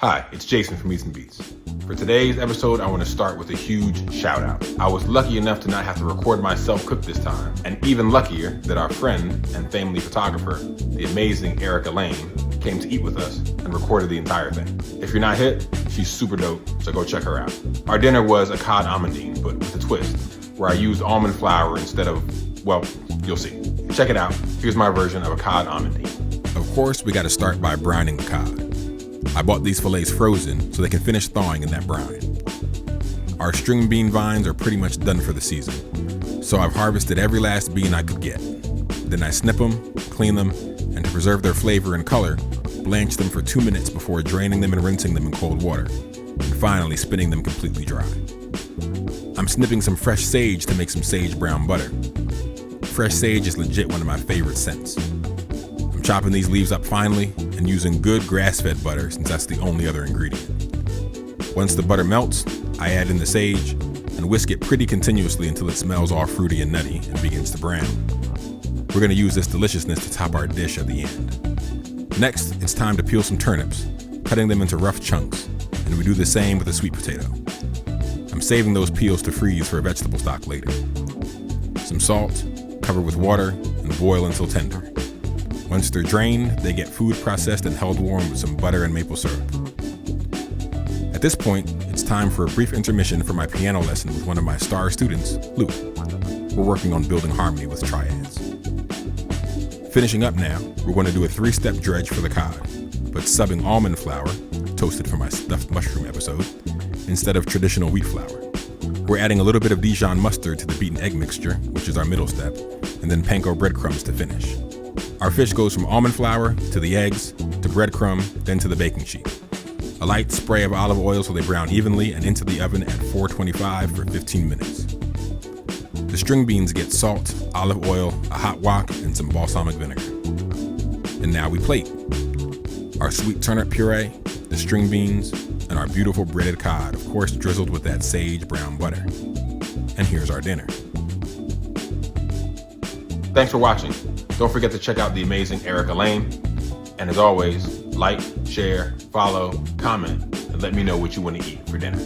Hi, it's Jason from Eats and Beats. For today's episode, I want to start with a huge shout out. I was lucky enough to not have to record myself cook this time, and even luckier that our friend and family photographer, the amazing Erika Layne, came to eat with us and recorded the entire thing. If you're not hip, she's super dope, so go check her out. Our dinner was a COD amandine, but with a twist, where I used almond flour instead of, well, you'll see. Check it out. Here's my version of a COD amandine. Of course, we got to start by brining the cod. I bought these fillets frozen so they can finish thawing in that brine. Our string bean vines are pretty much done for the season, so I've harvested every last bean I could get. Then I snip them, clean them, and to preserve their flavor and color, blanch them for 2 minutes before draining them and rinsing them in cold water, and finally spinning them completely dry. I'm snipping some fresh sage to make some sage brown butter. Fresh sage is legit one of my favorite scents. I'm chopping these leaves up finely and using good grass-fed butter since that's the only other ingredient. Once the butter melts, I add in the sage and whisk it pretty continuously until it smells all fruity and nutty and begins to brown. We're going to use this deliciousness to top our dish at the end. Next, it's time to peel some turnips, cutting them into rough chunks, and we do the same with the sweet potato. I'm saving those peels to freeze for vegetable stock later. Some salt, cover with water, and boil until tender. Once they're drained, they get food processed and held warm with some butter and maple syrup. At this point, it's time for a brief intermission for my piano lesson with one of my star students, Luke. We're working on building harmony with triads. Finishing up now, we're going to do a 3-step dredge for the cod, but subbing almond flour, toasted for my stuffed mushroom episode, instead of traditional wheat flour. We're adding a little bit of Dijon mustard to the beaten egg mixture, which is our middle step, and then panko breadcrumbs to finish. Our fish goes from almond flour to the eggs, to breadcrumb, then to the baking sheet. A light spray of olive oil so they brown evenly and into the oven at 425 for 15 minutes. The string beans get salt, olive oil, a hot wok, and some balsamic vinegar. And now we plate. Our sweet turnip puree, the string beans, and our beautiful breaded cod, of course drizzled with that sage brown butter. And here's our dinner. Thanks for watching. Don't forget to check out the amazing Erika Layne. And as always, like, share, follow, comment, and let me know what you want to eat for dinner.